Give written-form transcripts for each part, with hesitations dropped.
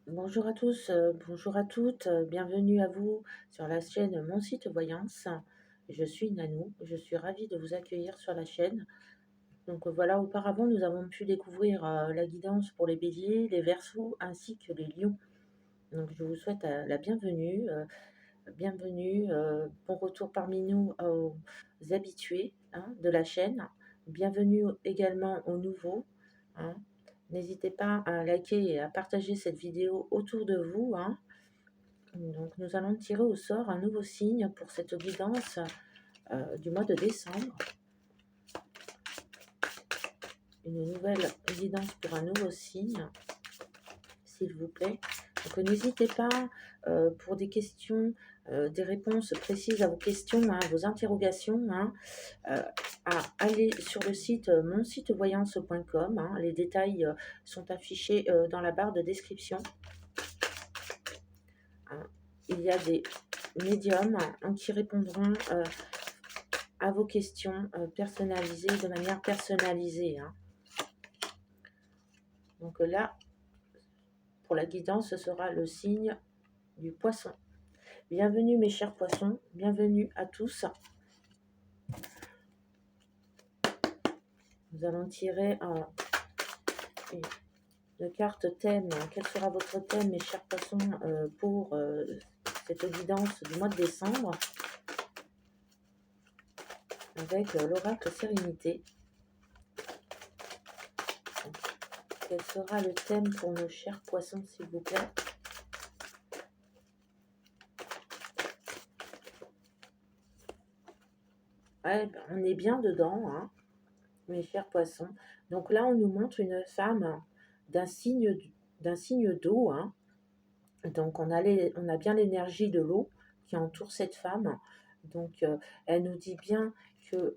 Bonjour à tous, bonjour à toutes, bienvenue à vous sur la chaîne Mon Site Voyance. Je suis Nanou, je suis ravie de vous accueillir sur la chaîne. Donc voilà, auparavant, nous avons pu découvrir la guidance pour les béliers, les verseaux ainsi que les lions. Donc je vous souhaite la bienvenue, bon retour parmi nous aux habitués, hein, de la chaîne. Bienvenue également aux nouveaux, hein. N'hésitez pas à liker et à partager cette vidéo autour de vous, hein. Donc nous allons tirer au sort un nouveau signe pour cette guidance du mois de décembre. Une nouvelle guidance pour un nouveau signe, s'il vous plaît. Donc n'hésitez pas pour des questions, des réponses précises à vos questions, hein, vos interrogations, hein, à aller sur le site monsitevoyance.com. Hein. Les détails sont affichés dans la barre de description. Hein. Il y a des médiums, hein, qui répondront à vos questions personnalisées, de manière personnalisée. Hein. Donc là, pour la guidance, ce sera le signe du poisson. Bienvenue mes chers poissons, bienvenue à tous. Nous allons tirer une carte thème. Quel sera votre thème, mes chers poissons, pour cette guidance du mois de décembre, avec l'oracle Sérénité. Quel sera le thème pour nos chers poissons, s'il vous plaît? Ouais, ben, on est bien dedans, hein, mes chers poissons. Donc là, on nous montre une femme d'un signe d'eau. Hein. Donc on a bien l'énergie de l'eau qui entoure cette femme. Donc elle nous dit bien que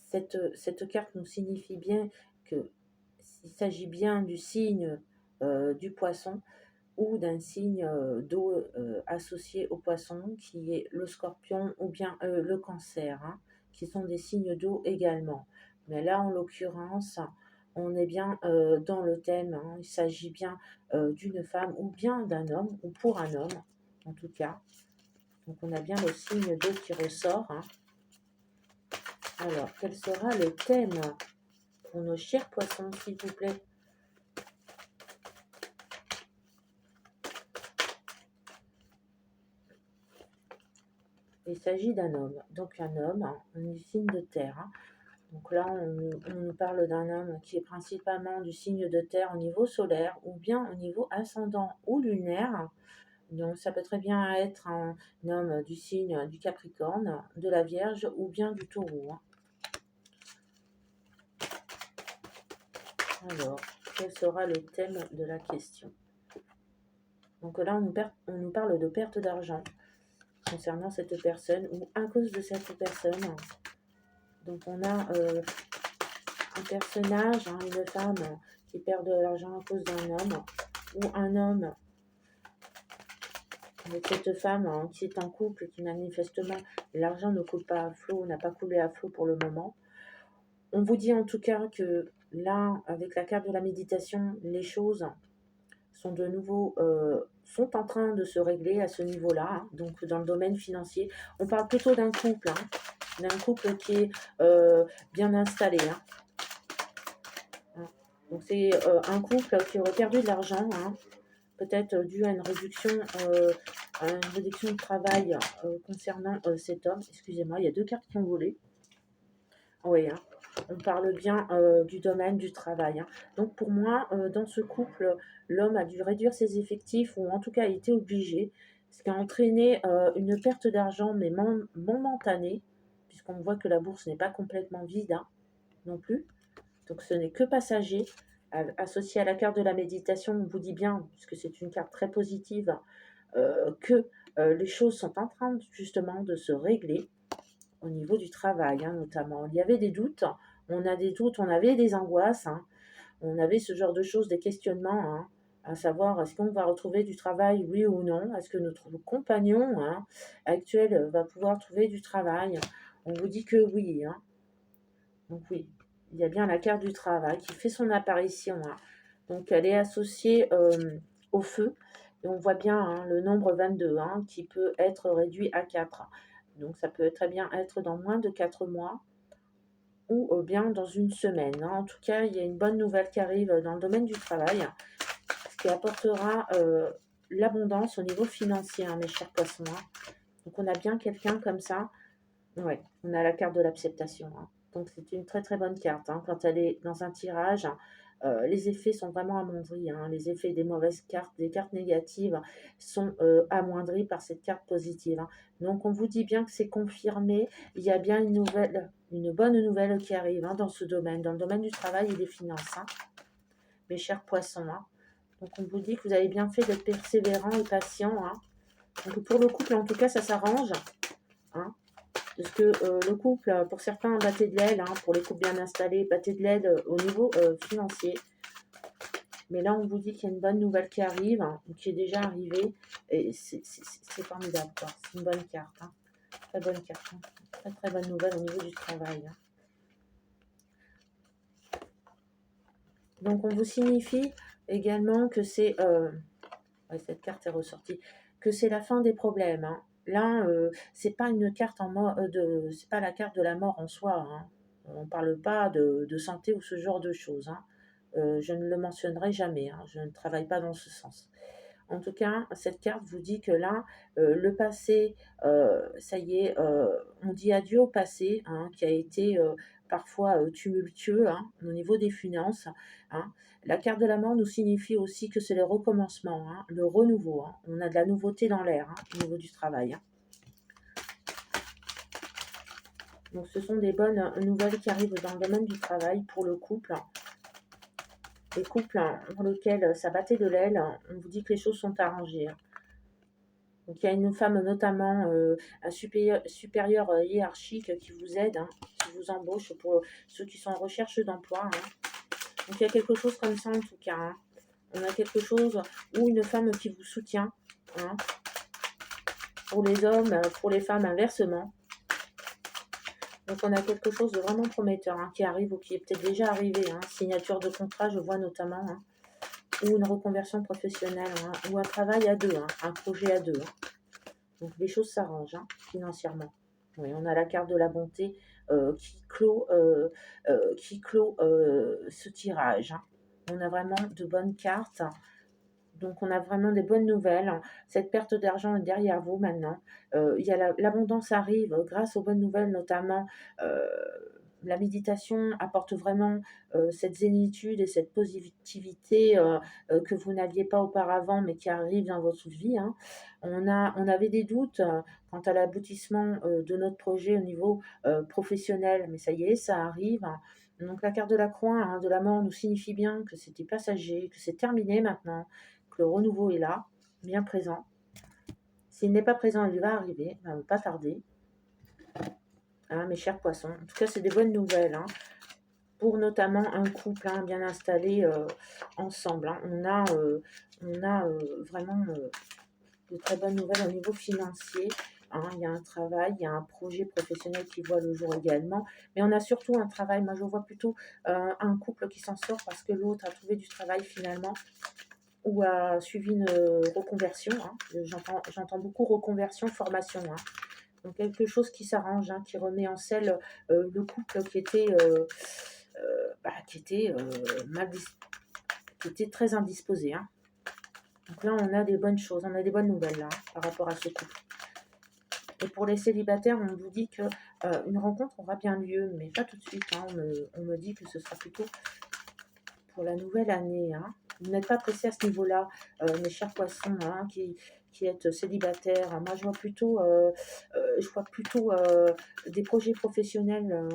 cette carte nous signifie bien qu'il s'agit bien du signe du poisson, ou d'un signe d'eau associé au poisson, qui est le scorpion ou bien le cancer, hein, qui sont des signes d'eau également. Mais là, en l'occurrence, on est bien dans le thème, hein. Il s'agit bien d'une femme ou bien d'un homme, ou pour un homme, en tout cas. Donc on a bien le signe d'eau qui ressort. Hein. Alors, quel sera le thème pour nos chers poissons, s'il vous plaît? Il s'agit d'un homme. Donc un homme, hein, on est signe de terre. Hein. Donc là, on nous parle d'un homme qui est principalement du signe de terre au niveau solaire, ou bien au niveau ascendant ou lunaire. Donc ça peut très bien être un homme du signe du Capricorne, de la Vierge ou bien du Taureau. Hein. Alors, quel sera le thème de la question? Donc là, on nous parle de perte d'argent concernant cette personne, ou à cause de cette personne. Donc on a un personnage, hein, une femme qui perd de l'argent à cause d'un homme, ou un homme avec cette femme, hein, qui est en couple, qui manifestement, l'argent ne coule pas à flot, n'a pas coulé à flot pour le moment. On vous dit en tout cas que là, avec la carte de la méditation, les choses sont de nouveau sont en train de se régler à ce niveau-là. Hein, donc dans le domaine financier, on parle plutôt d'un couple, hein, d'un couple qui est bien installé. Hein. Hein. Donc c'est un couple qui aurait perdu de l'argent, hein, peut-être dû à une réduction de travail concernant cet homme. Excusez-moi, il y a deux cartes qui ont volé. Oui, hein. On parle bien du domaine du travail. Hein. Donc pour moi, dans ce couple, l'homme a dû réduire ses effectifs, ou en tout cas a été obligé, ce qui a entraîné une perte d'argent, mais momentanée, puisqu'on voit que la bourse n'est pas complètement vide, hein, non plus. Donc ce n'est que passager. Associé à la carte de la méditation, on vous dit bien, puisque c'est une carte très positive, que les choses sont en train justement de se régler au niveau du travail, hein, notamment. Il y avait des doutes, on a des doutes, on avait des angoisses, hein, on avait ce genre de choses, des questionnements, hein, à savoir, est-ce qu'on va retrouver du travail, oui ou non? Est-ce que notre compagnon, hein, actuel, va pouvoir trouver du travail? On vous dit que oui. Hein. Donc oui, il y a bien la carte du travail qui fait son apparition. Hein. Donc elle est associée, au feu et on voit bien, hein, le nombre 22, hein, qui peut être réduit à 4. Donc ça peut très bien être dans moins de 4 mois ou, bien dans une semaine, hein. En tout cas, il y a une bonne nouvelle qui arrive, dans le domaine du travail, ce qui apportera, l'abondance au niveau financier, hein, mes chers poissons, hein. Donc on a bien quelqu'un comme ça. Ouais, on a la carte de l'acceptation, hein. Donc c'est une très, très bonne carte, hein. Quand elle est dans un tirage, les effets sont vraiment amoindris, hein. Les effets des mauvaises cartes, des cartes négatives sont, amoindris par cette carte positive, hein. Donc on vous dit bien que c'est confirmé. Il y a bien une bonne nouvelle qui arrive, hein, dans ce domaine, dans le domaine du travail et des finances, hein, mes chers poissons, hein. Donc on vous dit que vous avez bien fait d'être persévérant et patient, hein. Donc pour le couple, en tout cas, ça s'arrange, hein. Parce que le couple, pour certains, battait de l'aile, hein, pour les couples bien installés, battait de l'aile au niveau financier. Mais là, on vous dit qu'il y a une bonne nouvelle qui arrive, hein, ou qui est déjà arrivée. Et c'est formidable, quoi. C'est une bonne carte, hein. Très bonne carte, hein. Très, très bonne nouvelle au niveau du travail, hein. Donc, on vous signifie également que c'est... ouais, cette carte est ressortie. Que c'est la fin des problèmes, hein. Là, c'est pas une carte en mort, c'est pas la carte de la mort en soi, hein. On parle pas de santé ou ce genre de choses, hein. Je ne le mentionnerai jamais, hein. Je ne travaille pas dans ce sens. En tout cas, cette carte vous dit que là, le passé, ça y est, on dit adieu au passé, hein, qui a été, parfois, tumultueux, hein, au niveau des finances, hein. La carte de la mort nous signifie aussi que c'est le recommencement, hein, le renouveau, hein. On a de la nouveauté dans l'air, hein, au niveau du travail, hein. Donc ce sont des bonnes, nouvelles qui arrivent dans le domaine du travail pour le couple. Les couples, hein, pour lesquels ça battait de l'aile, on vous dit que les choses sont arrangées, hein. Donc il y a une femme notamment, un supérieur, hiérarchique qui vous aide, hein, qui vous embauche pour ceux qui sont en recherche d'emploi, hein. Donc il y a quelque chose comme ça en tout cas, hein. On a quelque chose ou une femme qui vous soutient, hein, pour les hommes, pour les femmes inversement. Donc on a quelque chose de vraiment prometteur, hein, qui arrive ou qui est peut-être déjà arrivé, hein. Signature de contrat, je vois notamment, hein, ou une reconversion professionnelle, hein, ou un travail à deux, hein, un projet à deux, hein. Donc les choses s'arrangent, hein, financièrement. Oui, on a la carte de la bonté qui clôt ce tirage, hein. On a vraiment de bonnes cartes. Donc on a vraiment des bonnes nouvelles, hein. Cette perte d'argent est derrière vous maintenant. Il y a l'abondance arrive grâce aux bonnes nouvelles, notamment euh, la méditation apporte vraiment cette zénitude et cette positivité que vous n'aviez pas auparavant, mais qui arrive dans votre vie, hein. On avait des doutes quant à l'aboutissement de notre projet au niveau professionnel, mais ça y est, ça arrive, hein. Donc la carte de la croix, hein, de la mort, nous signifie bien que c'était passager, que c'est terminé maintenant, que le renouveau est là, bien présent. S'il n'est pas présent, il va arriver, il ne va pas tarder, hein, mes chers poissons. En tout cas, c'est des bonnes nouvelles, hein, pour notamment un couple, hein, bien installé ensemble, hein. On a vraiment de très bonnes nouvelles au niveau financier, hein. Il y a un travail, il y a un projet professionnel qui voit le jour également, mais on a surtout un travail. Moi, je vois plutôt un couple qui s'en sort parce que l'autre a trouvé du travail finalement ou a suivi une reconversion, hein. J'entends beaucoup reconversion, formation, hein. Donc quelque chose qui s'arrange, hein, qui remet en selle le couple qui était qui était très indisposé, hein. Donc là, on a des bonnes choses, on a des bonnes nouvelles là, hein, par rapport à ce couple. Et pour les célibataires, on vous dit que une rencontre aura bien lieu, mais pas tout de suite, hein. On me dit que ce sera plutôt pour la nouvelle année, hein. Vous n'êtes pas pressés à ce niveau-là, mes chers poissons, hein, qui êtes célibataires. Moi, je vois plutôt des projets professionnels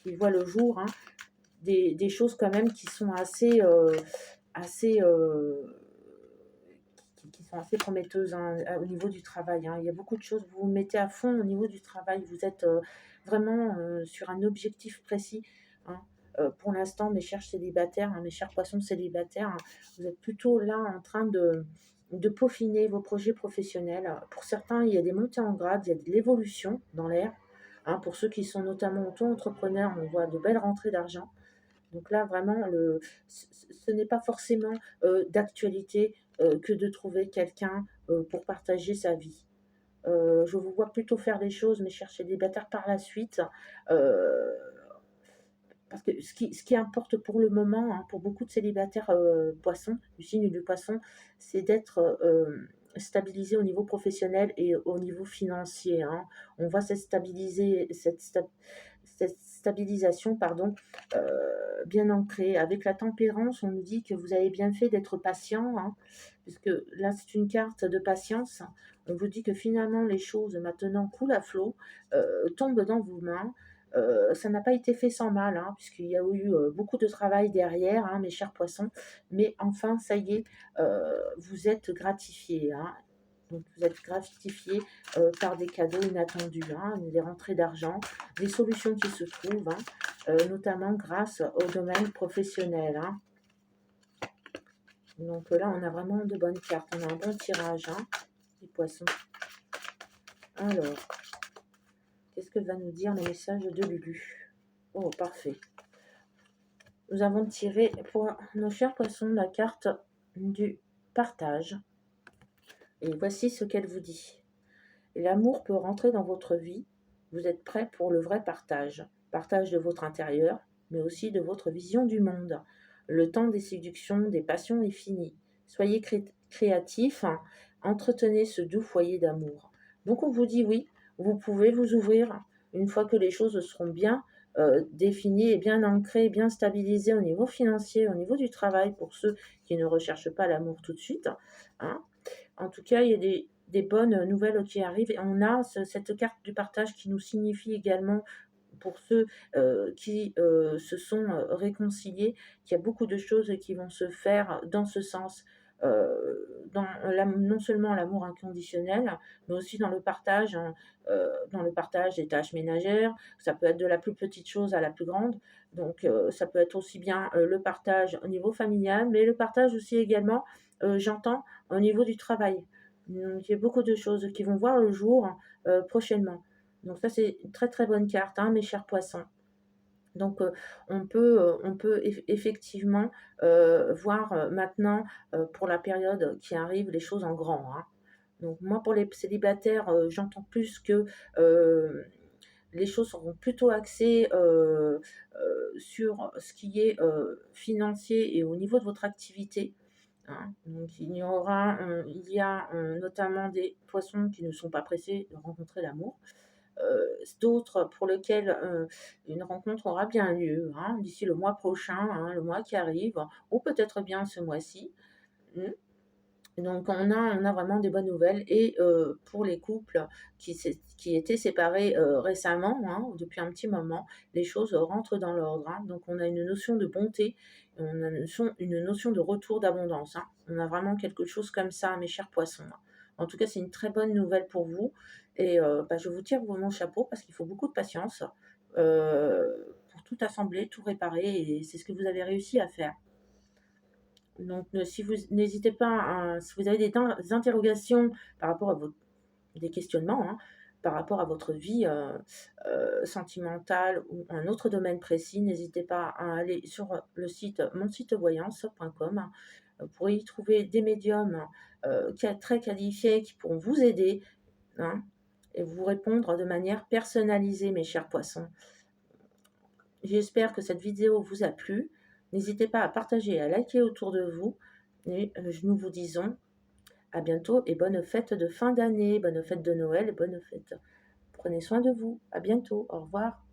qui voient le jour, hein, des choses quand même qui sont assez qui sont assez prometteuses, hein, au niveau du travail, hein. Il y a beaucoup de choses, vous vous mettez à fond au niveau du travail, vous êtes vraiment sur un objectif précis, hein. Pour l'instant, mes chers célibataires, hein, mes chers poissons célibataires, hein, vous êtes plutôt là en train de peaufiner vos projets professionnels. Pour certains, il y a des montées en grade, il y a de l'évolution dans l'air, hein. Pour ceux qui sont notamment auto-entrepreneurs, on voit de belles rentrées d'argent, Donc là, vraiment, ce n'est pas forcément d'actualité que de trouver quelqu'un pour partager sa vie. Je vous vois plutôt faire les choses, mes chers célibataires, par la suite. euh, Parce que ce qui importe pour le moment, hein, pour beaucoup de célibataires poissons, du signe du poisson, c'est d'être stabilisé au niveau professionnel et au niveau financier, hein. On voit cette stabilisation, pardon, bien ancrée. Avec la tempérance, on nous dit que vous avez bien fait d'être patient, hein, puisque là, c'est une carte de patience. On vous dit que finalement, les choses maintenant coulent à flot, tombent dans vos mains. Ça n'a pas été fait sans mal, hein, puisqu'il y a eu beaucoup de travail derrière, hein, mes chers poissons. Mais enfin, ça y est, vous êtes gratifiés, hein. Donc, vous êtes gratifiés par des cadeaux inattendus, hein, des rentrées d'argent, des solutions qui se trouvent, hein, notamment grâce au domaine professionnel, hein. Donc là, on a vraiment de bonnes cartes. On a un bon tirage, hein, les poissons. Alors, qu'est-ce que va nous dire le message de Lulu? Oh, parfait. Nous avons tiré pour nos chers poissons la carte du partage. Et voici ce qu'elle vous dit. L'amour peut rentrer dans votre vie. Vous êtes prêt pour le vrai partage. Partage de votre intérieur, mais aussi de votre vision du monde. Le temps des séductions, des passions est fini. Soyez créatifs, hein. Entretenez ce doux foyer d'amour. Donc on vous dit oui, vous pouvez vous ouvrir une fois que les choses seront bien définies et bien ancrées, bien stabilisées au niveau financier, au niveau du travail pour ceux qui ne recherchent pas l'amour tout de suite, hein. En tout cas, il y a des bonnes nouvelles qui arrivent et on a cette carte du partage qui nous signifie également pour ceux qui se sont réconciliés, qu'il y a beaucoup de choses qui vont se faire dans ce sens, non seulement l'amour inconditionnel, mais aussi dans le partage des tâches ménagères. Ça peut être de la plus petite chose à la plus grande. Donc, ça peut être aussi bien le partage au niveau familial, mais le partage aussi également, j'entends, au niveau du travail. Donc, il y a beaucoup de choses qui vont voir le jour prochainement. Donc ça, c'est une très très bonne carte, hein, mes chers poissons. Donc on peut effectivement voir maintenant pour la période qui arrive les choses en grand, hein. Donc moi pour les célibataires, j'entends plus que les choses seront plutôt axées sur ce qui est financier et au niveau de votre activité, hein. Donc il y a notamment des poissons qui ne sont pas pressés de rencontrer l'amour. D'autres pour lesquels une rencontre aura bien lieu, hein, d'ici le mois prochain, hein, le mois qui arrive, ou peut-être bien ce mois-ci. Mmh. Donc on a vraiment des bonnes nouvelles et pour les couples qui étaient séparés récemment, hein, depuis un petit moment, les choses rentrent dans l'ordre, hein. Donc on a une notion de bonté, on a une notion de retour d'abondance, hein. On a vraiment quelque chose comme ça, mes chers poissons, hein. En tout cas, c'est une très bonne nouvelle pour vous et je vous tire mon chapeau parce qu'il faut beaucoup de patience pour tout assembler, tout réparer et c'est ce que vous avez réussi à faire. Donc, si vous n'hésitez pas si vous avez des interrogations par rapport à des questionnements, hein, par rapport à votre vie sentimentale ou un autre domaine précis, n'hésitez pas à aller sur le site monsitevoyance.com, hein. Vous pourrez y trouver des médiums très qualifiés qui pourront vous aider, hein, et vous répondre de manière personnalisée, mes chers poissons. J'espère que cette vidéo vous a plu. N'hésitez pas à partager et à liker autour de vous. Et nous vous disons à bientôt et bonne fête de fin d'année, bonne fête de Noël et bonne fête. Prenez soin de vous. À bientôt. Au revoir.